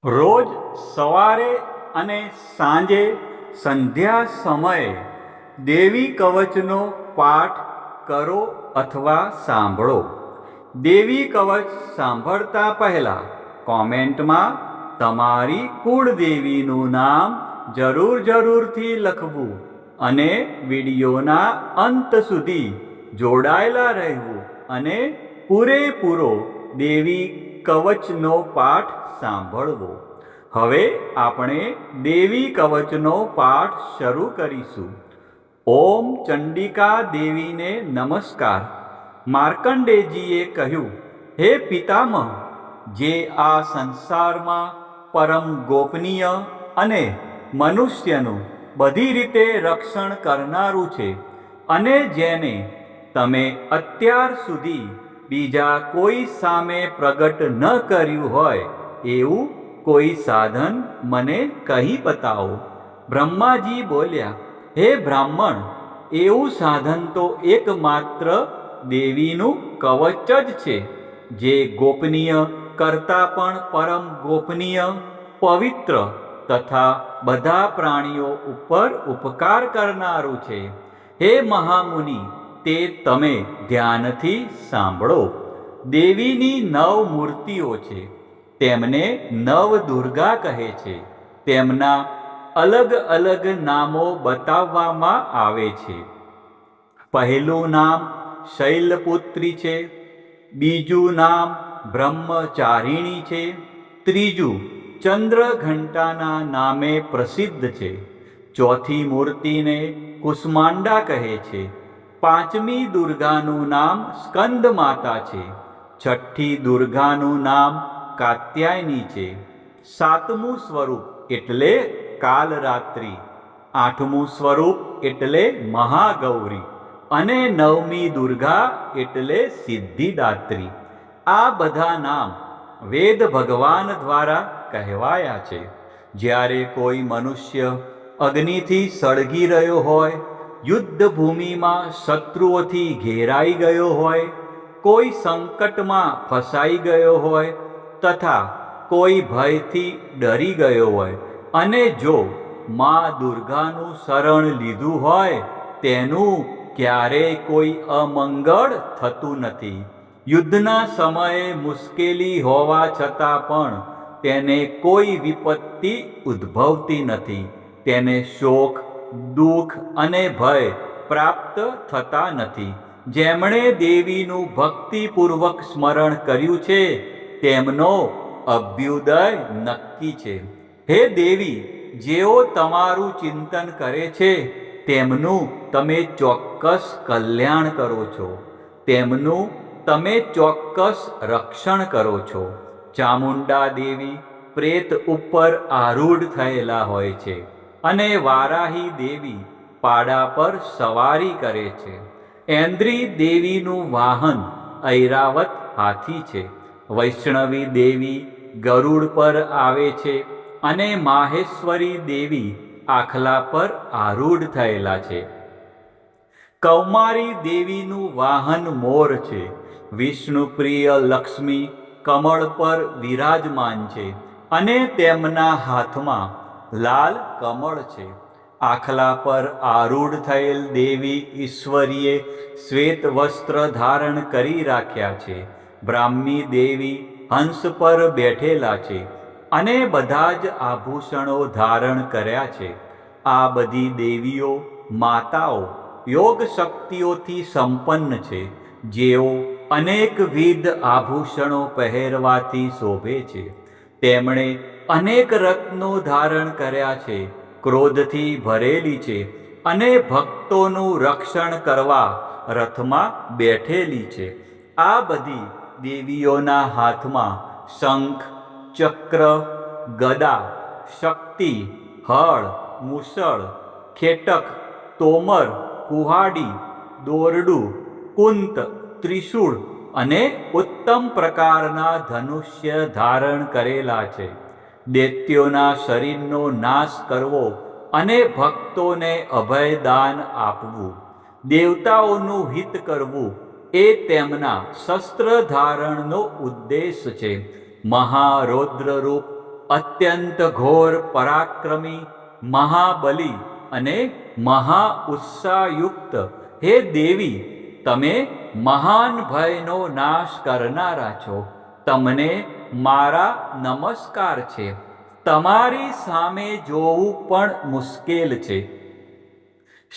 રોજ સવારે અને સાંજે સંધ્યા સમયે દેવી કવચનો પાઠ કરો અથવા સાંભળો. દેવી કવચ સાંભળતા પહેલાં કોમેન્ટમાં તમારી કુળદેવીનું નામ જરૂરથી લખવું અને વિડીયોના અંત સુધી જોડાયેલા રહેવું અને પૂરેપૂરો દેવી કવચનો પાઠ સાંભળવો. હવે આપણે દેવી કવચનો પાઠ શરૂ કરીશું. ઓમ ચંડિકા દેવીને નમસ્કાર. માર્કંડેયજીએ કહ્યું, હે પિતામહ, જે આ સંસારમાં પરમ ગોપનીય અને મનુષ્યનું બધી રીતે રક્ષણ કરનારું છે અને જેને તમે અત્યાર સુધી બીજા કોઈ સામે પ્રગટ ન કર્યું હોય એવું કોઈ સાધન મને કહી બતાવો. બ્રહ્માજી બોલ્યા, હે બ્રાહ્મણ, એવું સાધન તો એકમાત્ર દેવીનું કવચ જ છે, જે ગોપનીય કરતાં પણ પરમ ગોપનીય, પવિત્ર તથા બધા પ્રાણીઓ ઉપર ઉપકાર કરનારું છે. હે મહામુનિ, તે તમે ધ્યાનથી સાંભળો. દેવીની 9 મૂર્તિઓ છે. તેમને નવદુર્ગા કહે છે. તેમના અલગ અલગ નામો બતાવવામાં આવે છે. પહેલું નામ શૈલપુત્રી છે, બીજું નામ બ્રહ્મચારિણી છે, ત્રીજું ચંદ્રઘંટાના નામે પ્રસિદ્ધ છે, ચોથી મૂર્તિને કુષ્માંડા કહે છે, પાંચમી દુર્ગાનું નામ સ્કંદ માતા છે, છઠ્ઠી દુર્ગાનું નામ કાત્યાયની છે, સાતમું સ્વરૂપ એટલે કાલરાત્રી, આઠમું સ્વરૂપ એટલે મહાગૌરી અને નવમી દુર્ગા એટલે સિદ્ધિદાત્રી. આ બધા નામ વેદ ભગવાન દ્વારા કહેવાયા છે. જ્યારે કોઈ મનુષ્ય અગ્નિથી સળગી રહ્યો હોય, યુદ્ધ ભૂમિમાં શત્રુઓથી ઘેરાઈ ગયો હોય, કોઈ સંકટમાં ફસાઈ ગયો હોય તથા કોઈ ભયથી ડરી ગયો હોય અને જો મા દુર્ગાનું શરણ લીધું હોય, તેનું ક્યારેય કોઈ અમંગળ થતું નથી. યુદ્ધના સમયે મુશ્કેલી હોવા છતાં પણ તેને કોઈ વિપત્તિ ઉદ્ભવતી નથી. તેને શોક, દુઃખ અને ભય પ્રાપ્ત થતા નથી. જેમણે દેવીનું ભક્તિપૂર્વક સ્મરણ કર્યું છે તેમનો અભ્યુદય નક્કી છે. હે દેવી, જેઓ તમારું ચિંતન કરે છે તેમનું તમે ચોક્કસ કલ્યાણ કરો છો, તેમનું તમે ચોક્કસ રક્ષણ કરો છો. ચામુંડા દેવી પ્રેત ઉપર આરૂઢ થયેલા હોય છે અને વારાહી દેવી પાડા પર સવારી કરે છે. ઐન્દ્રી દેવીનું વાહન ઐરાવત હાથી છે. વૈષ્ણવી દેવી ગરુડ પર આવે છે અને માહેશ્વરી દેવી આખલા પર આરૂઢ થયેલા છે. કૌમારી દેવીનું વાહન મોર છે. વિષ્ણુપ્રિય લક્ષ્મી કમળ પર વિરાજમાન છે અને તેમના હાથમાં લાલ કમળ છે. આખલા પર આરૂઢ થયેલ દેવી ઈશ્વરીએ શ્વેત વસ્ત્ર ધારણ કરી રાખ્યા છે. બ્રાહ્મી દેવી હંસ પર બેઠેલા છે અને બધા જ આભૂષણો ધારણ કર્યા છે. આ બધી દેવીઓ માતાઓ યોગ શક્તિઓથી સંપન્ન છે, જેઓ અનેકવિધ આભૂષણો પહેરવાથી શોભે છે. તેમણે અનેક રત્નો ધારણ કર્યા છે, ક્રોધથી ભરેલી છે અને ભક્તોનું રક્ષણ કરવા રથમાં બેઠેલી છે. આ બધી દેવીઓના હાથમાં શંખ, ચક્ર, ગદા, શક્તિ, હળ, મૂસળ, ખેટક, તોમર, કુહાડી, દોરડું, કુંત, ત્રિશૂળ અને ઉત્તમ પ્રકારના ધનુષ્ય ધારણ કરેલા છે. દૈત્યોના શરીરનો નાશ કરવો અને ભક્તોને અભયદાન આપવું, દેવતાઓનું હિત કરવું એ તેમના શસ્ત્ર ધારણનો ઉદ્દેશ છે. મહારૌદ્ર રૂપ અત્યંત ઘોર પરાક્રમી, મહાબલી અને મહા ઉત્સાહયુક્ત હે દેવી, તમે મહાન ભયનો નાશ કરનારા છો. તમને મારા નમસ્કાર છે. તમારી સામે જોવું પણ મુશ્કેલ છે.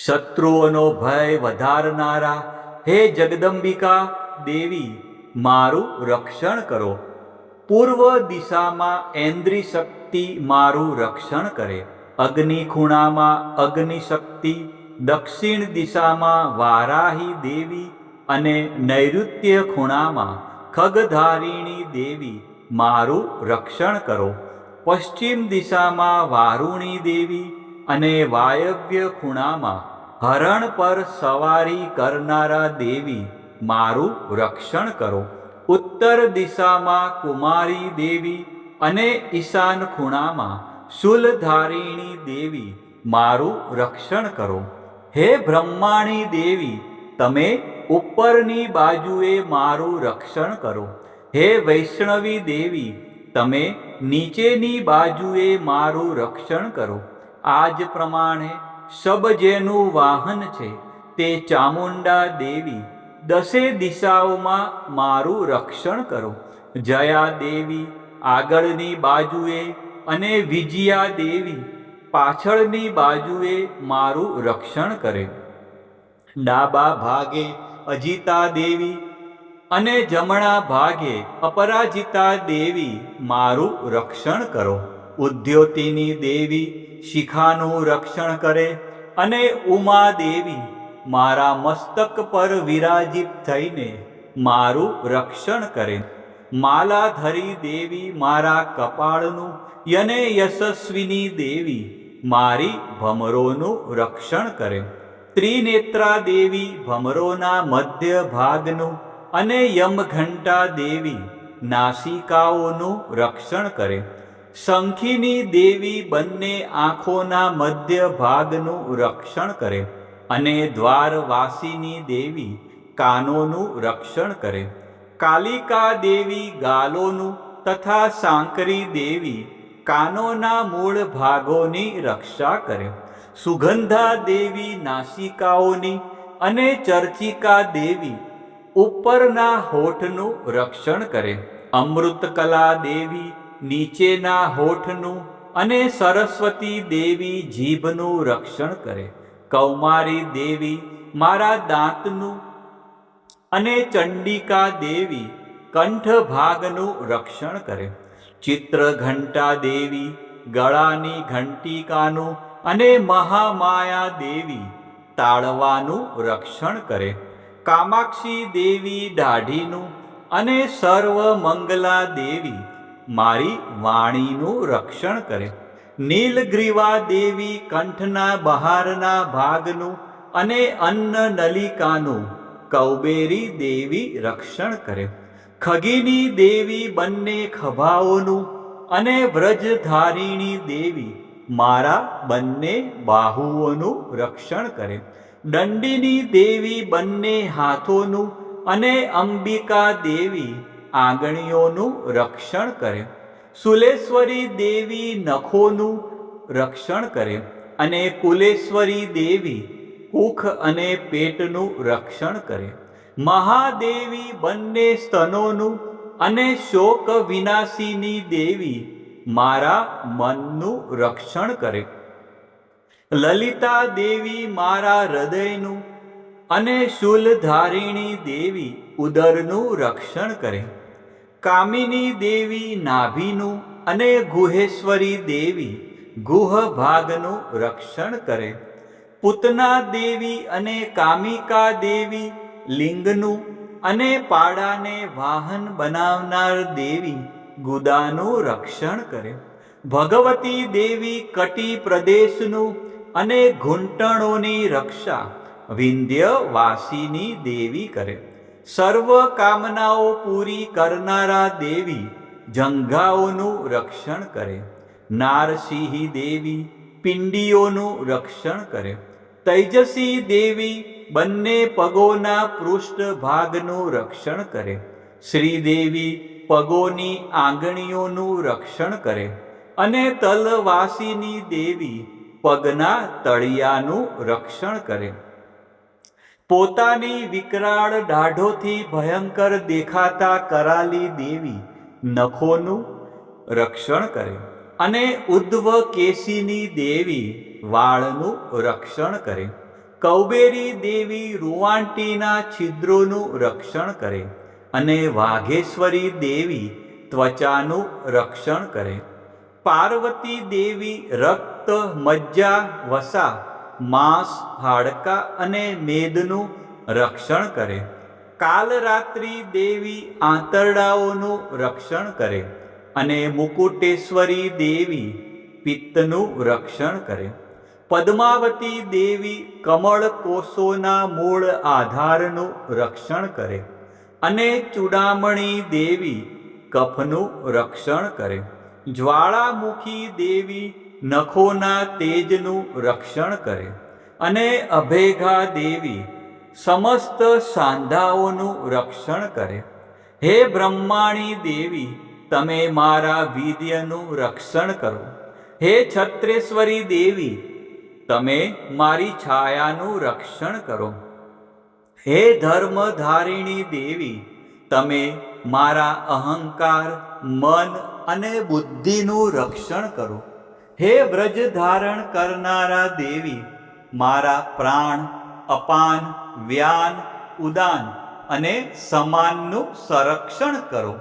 શત્રુઓનો ભય વધારનારા હે જગદંબિકા દેવી, મારું રક્ષણ કરો. પૂર્વ દિશામાં ઐન્દ્રી શક્તિ મારું રક્ષણ કરે. અગ્નિ ખૂણામાં અગ્નિ શક્તિ, દક્ષિણ દિશામાં વારાહી દેવી અને નૈઋત્ય ખૂણામાં ખગધારિણી દેવી મારું રક્ષણ કરો. પશ્ચિમ દિશામાં વારુણી દેવી અને વાયવ્ય ખૂણામાં હરણ પર સવારી કરનારા દેવી મારું રક્ષણ કરો. ઉત્તર દિશામાં કુમારી દેવી અને ઈશાન ખૂણામાં શૂલધારિણી દેવી મારું રક્ષણ કરો. હે બ્રહ્માણી દેવી, તમે ઉપરની બાજુએ મારું રક્ષણ કરો. હે વૈષ્ણવી દેવી, તમે નીચેની બાજુએ મારું રક્ષણ કરો. આ જ પ્રમાણે શબ જેનું વાહન છે તે ચામુંડા દેવી દસે દિશાઓમાં મારું રક્ષણ કરો. જયા દેવી આગળની બાજુએ અને વિજયા દેવી પાછળની બાજુએ મારું રક્ષણ કરે. ડાબા ભાગે અજિતા દેવી અને જમણા ભાગે અપરાજિતા દેવી મારું રક્ષણ કરો. ઉદ્યોતિની દેવી શિખાનું રક્ષણ કરે અને ઉમા દેવી મારા મસ્તક પર વિરાજિત થઈને મારું રક્ષણ કરે. માલાધરી દેવી મારા કપાળનું અને યશસ્વિની દેવી મારી ભમરોનું રક્ષણ કરે. ત્રિનેત્રા દેવી ભમરોના મધ્ય ભાગનું અને યમઘંટા દેવી નાસિકાઓનું રક્ષણ કરે. શંખિની દેવી બંને આંખોના મધ્ય ભાગનું રક્ષણ કરે અને દ્વારવાસીની દેવી કાનોનું રક્ષણ કરે. કાલિકા દેવી ગાલોનું તથા સાંકરી દેવી કાનોના મૂળ ભાગોની રક્ષા કરે. સુગંધા દેવી નાસિકાઓની અને ચર્ચિકા દેવી ઉપરના હોઠનું રક્ષણ કરે. અમૃતકલા દેવી નીચેના હોઠનું અને સરસ્વતી દેવી જીભનું રક્ષણ કરે. કૌમારી દેવી મારા દાંતનું અને ચંડિકા દેવી કંઠ ભાગનું રક્ષણ કરે. ચિત્રઘંટા દેવી ગળાની ઘંટિકાનું અને મહામાયા દેવી તાળવાનું રક્ષણ કરે. કામાક્ષી દેવી દાઢીનું અને સર્વ મંગલા દેવી મારી વાણીનું રક્ષણ કરે. નીલગ્રીવા દેવી કંઠના બહારના ભાગનું અને અન્ન નલિકાનું કૌબેરી દેવી રક્ષણ કરે. ખગીની દેવી બંને ખભાઓનું અને વ્રજધારિણી દેવી મારા બંને બાહુઓનું રક્ષણ કરે. દંડિની દેવી બંને હાથોનું અને અંબિકા દેવી આંગળીઓનું રક્ષણ કરે. સુલેશ્વરી દેવી નખોનું રક્ષણ કરે અને કુલેશ્વરી દેવી કુખ અને પેટનું રક્ષણ કરે. મહાદેવી બંને સ્તનોનું અને શોક વિનાશીની દેવી મારા મનનું રક્ષણ કરે. લલિતા દેવી મારા હૃદયનું અને શૂલધારિણી દેવી ઉદરનું રક્ષણ કરે. કામિની દેવી નાભીનું અને ગુહેશ્વરી દેવી ગુહ ભાગનું રક્ષણ કરે. પૂતના દેવી અને કામિકા દેવી લિંગનું અને પાડાને વાહન બનાવનાર દેવી ગુદાનું રક્ષણ કરે. ભગવતી દેવી કટી પ્રદેશનું અને ઘૂંટણોની રક્ષા વિંધ્યવાસીની દેવી કરે. સર્વ કામનાઓ પૂરી કરનારા દેવી જંઘાઓનું રક્ષણ કરે. નારસિંહી દેવી પિંડીઓનું રક્ષણ કરે. તૈજસી દેવી બંને પગોના પૃષ્ઠ ભાગનું રક્ષણ કરે. શ્રીદેવી પગોની આંગળીઓનું રક્ષણ કરે. અને તલવાસીની દેવી પગના તળિયાનું રક્ષણ કરે. પોતાની વિકરાળ દાઢોથી ભયંકર દેખાતા કરાલી દેવી નખોનું રક્ષણ કરે. અને ઉદ્ધવ કેશીની દેવી વાળનું રક્ષણ કરે. કૌબેરી દેવી રૂવાંટીના છિદ્રોનું રક્ષણ કરે. અને વાઘેશ્વરી દેવી ત્વચાનું રક્ષણ કરે. પાર્વતી દેવી રક્ત, મજ્જા, વસા, માંસ, હાડકા અને મેદનું રક્ષણ કરે. કાલરાત્રિ દેવી આંતરડાઓનું રક્ષણ કરે. અને મુકુટેશ્વરી દેવી પિત્તનું રક્ષણ કરે. પદ્માવતી દેવી કમળ કોષોના મૂળ આધારનું રક્ષણ કરે. અને ચૂડામણી દેવી કફનું રક્ષણ કરે. જ્વાળામુખી દેવી નખોના તેજનું રક્ષણ કરે. અને અભેગા દેવી સમસ્ત સાંધાઓનું રક્ષણ કરે. હે બ્રહ્માણી દેવી, તમે મારા વીર્યનું રક્ષણ કરો. હે છત્રેશ્વરી દેવી, તમે મારી છાયાનું રક્ષણ કરો. હે ધર્મધારિણી દેવી, તમે મારા અહંકાર, મન અને બુદ્ધિનું રક્ષણ કરો. હે વ્રજ ધારણ કરનારા દેવી, મારા પ્રાણ, અપાન, વ્યાન, ઉદાન અને સમાનનું સંરક્ષણ કરો.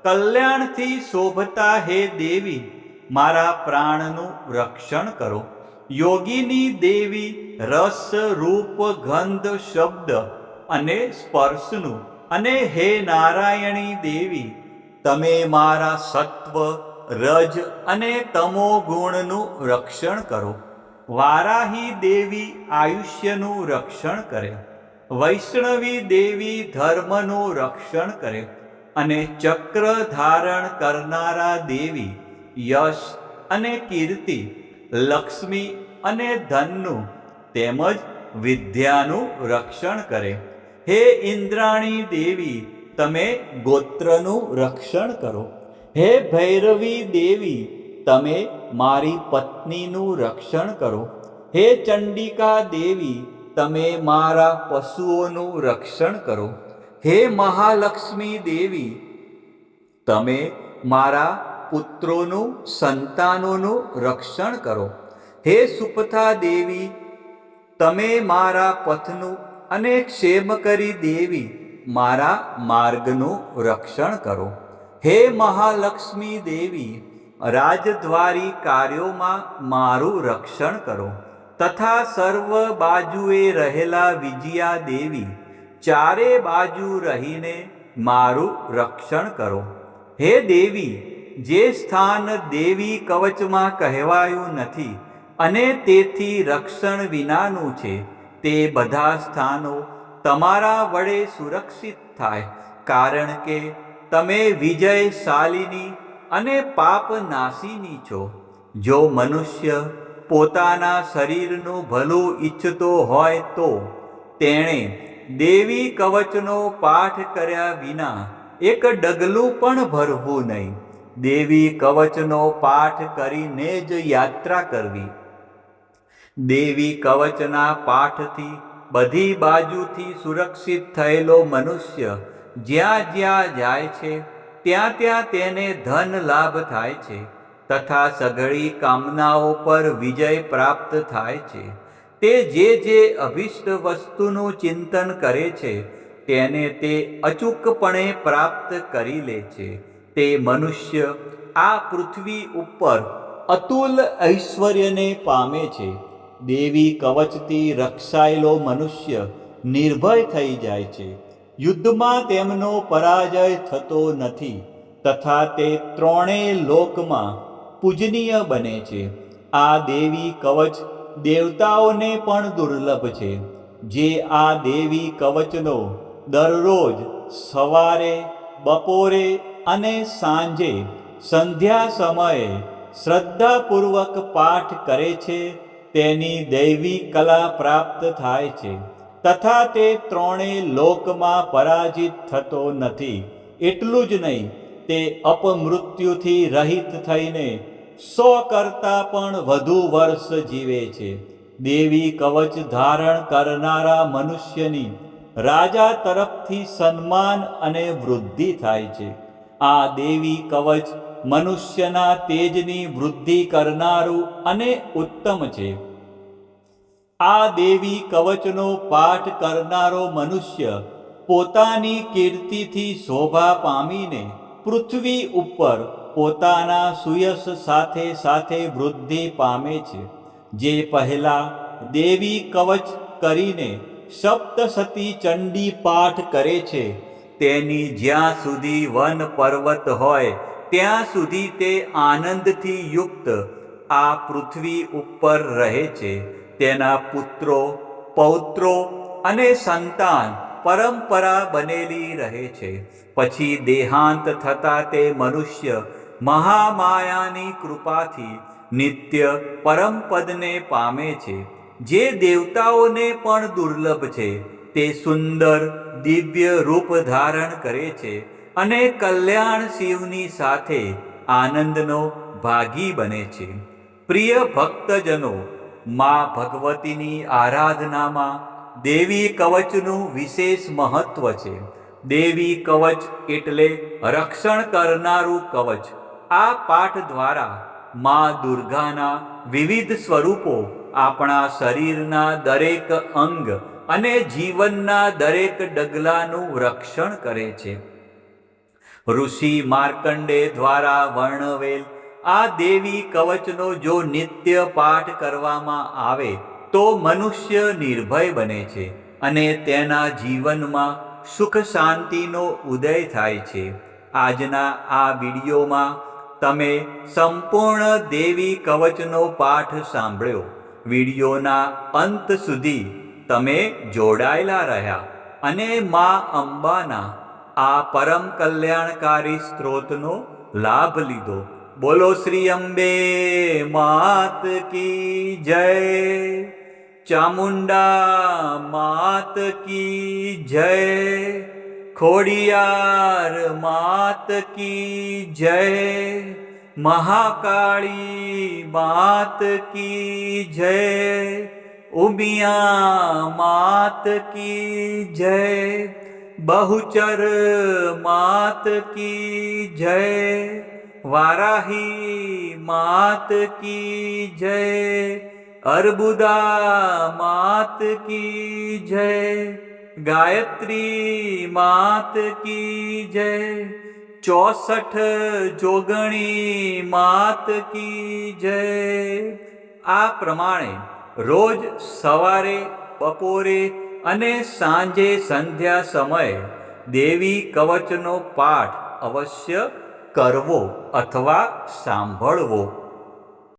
કલ્યાણથી શોભતા હે દેવી, મારા પ્રાણનું રક્ષણ કરો. યોગીની દેવી રસ, રૂપ, ગંધ, શબ્દ અને સ્પર્શનું. અને હે નારાયણી દેવી, તમે મારા સત્વ, રજ અને તમો ગુણનું રક્ષણ કરો. વારાહી દેવી આયુષ્યનું રક્ષણ કરે. વૈષ્ણવી દેવી ધર્મનું રક્ષણ કરે. અને ચક્ર ધારણ કરનારા દેવી યશ અને કીર્તિ, લક્ષ્મી અને ધનનું તેમજ વિદ્યાનું રક્ષણ કરે. હે ઇન્દ્રાણી દેવી, તમે ગોત્રનું રક્ષણ કરો. હે ભૈરવી દેવી, તમે મારી પત્નીનું રક્ષણ કરો. હે ચંડિકા દેવી, તમે મારા પશુઓનું રક્ષણ કરો. હે મહાલક્ષ્મી દેવી, તમે મારા પુત્રોનું, સંતાનોનું રક્ષણ કરો. હે સુપથા દેવી, તમે મારા પથનું, અને ક્ષેમકરી દેવી, મારા માર્ગનું રક્ષણ કરો. હે મહાલક્ષ્મી દેવી, રાજદ્વારી કાર્યોમાં મારું રક્ષણ કરો. તથા સર્વ બાજુએ રહેલા વિજયા દેવી, ચારે બાજુ રહીને મારું રક્ષણ કરો. હે દેવી, જે સ્થાન દેવી કવચમાં કહેવાયું નથી અને તેથી રક્ષણ વિનાનું છે, તે બધા સ્થાનો તમારા વડે સુરક્ષિત થાય. કારણ કે તમે વિજયશાલિની અને પાપનાશીની છો. જો મનુષ્ય પોતાના શરીરનું ભલું ઈચ્છતો હોય તો તેણે દેવી કવચનો પાઠ કર્યા વિના એક ડગલું પણ ભરવું નહીં. દેવી કવચનો પાઠ કરીને જ યાત્રા કરવી. દેવી કવચના પાઠથી બધી બાજુથી સુરક્ષિત થયેલો મનુષ્ય જ્યાં જ્યાં જાય છે ત્યાં ત્યાં તેને ધન લાભ થાય છે તથા સઘળી કામનાઓ પર વિજય પ્રાપ્ત થાય છે. તે જે અભિષ્ટ વસ્તુનું ચિંતન કરે છે તેને તે અચૂકપણે પ્રાપ્ત કરી લે છે. તે મનુષ્ય આ પૃથ્વી ઉપર અતુલ ઐશ્વર્યને પામે છે. દેવી કવચથી રક્ષાયેલો મનુષ્ય નિર્ભય થઈ જાય છે. યુદ્ધમાં તેમનો પરાજય થતો નથી તથા તે ત્રણેય લોકમાં પૂજનીય બને છે. આ દેવી કવચ દેવતાઓને પણ દુર્લભ છે. જે આ દેવી કવચનો દરરોજ સવારે, બપોરે અને સાંજે સંધ્યા સમયે શ્રદ્ધાપૂર્વક પાઠ કરે છે તેની દૈવી કલા પ્રાપ્ત થાય છે તથા તે ત્રણેય લોકમાં પરાજિત થતો નથી. એટલું જ નહીં, તે અપમૃત્યુથી રહિત થઈને 100 કરતાં પણ વધુ વર્ષ જીવે છે. દેવી કવચ ધારણ કરનારા મનુષ્યની રાજા તરફથી સન્માન અને વૃદ્ધિ થાય છે. આ દેવી કવચ મનુષ્યના તેજની વૃદ્ધિ કરનારું અને ઉત્તમ છે. આ દેવી કવચનો પાઠ કરનારો મનુષ્ય પોતાની કીર્તિથી શોભા પામીને પૃથ્વી ઉપર પોતાના સુયશ સાથે સાથે વૃદ્ધિ પામે છે. જે પહેલા દેવી કવચ કરીને સપ્તસતી ચંડી પાઠ કરે છે, તેની જ્યાં સુધી વન પર્વત હોય ત્યાં સુધી તે આનંદથી યુક્ત આ પૃથ્વી ઉપર રહે છે. તેના પુત્રો, પૌત્રો અને સંતાન પરંપરા બનેલી રહે છે. પછી દેહાંત થતાં તે મનુષ્ય મહામાયાની કૃપાથી નિત્ય પરમપદને પામે છે. જે દેવતાઓને પણ દુર્લભ છે. તે સુંદર દિવ્ય રૂપ ધારણ કરે છે અને કલ્યાણ શિવની સાથે આનંદનો ભાગી બને છે. પ્રિય ભક્તજનો, મા ભગવતીની આરાધનામાં દેવી કવચનું વિશેષ મહત્વ છે. દેવી કવચ એટલે રક્ષણ કરનારું કવચ. આ પાઠ દ્વારા મા દુર્ગાના વિવિધ સ્વરૂપો આપણા શરીરના દરેક અંગ અને જીવનના દરેક ડગલાનું રક્ષણ કરે છે. ઋષિ માર્કંડે દ્વારા વર્ણવેલ આ દેવી કવચનો જો નિત્ય પાઠ કરવામાં આવે તો મનુષ્ય નિર્ભય બને છે અને તેના જીવનમાં સુખ શાંતિનો ઉદય થાય છે. આજના આ વિડીયોમાં તમે સંપૂર્ણ દેવી કવચનો પાઠ સાંભળ્યો. વિડીયોના અંત સુધી તમે જોડાયેલા રહ્યા અને મા અંબાના આ પરમ કલ્યાણકારી સ્ત્રોતનો લાભ લીધો. બોલો શ્રી અંબે માત કી જય, ચામુંડા માત કી જય, ખોડિયાર માત કી જય, મહાકાળી માત કી જય, ઉમિયા માત કી જય, બહુચર માત કી જય, વારાહી માત કી જય, અર્બુદા માત કી જય, ગાયત્રી માત કી જય, 64 જોગણી માત કી જય. આ પ્રમાણે રોજ સવારે, બપોરે અને સાંજે સંધ્યા સમયે દેવી કવચનો પાઠ અવશ્ય કરવો અથવા સાંભળવો.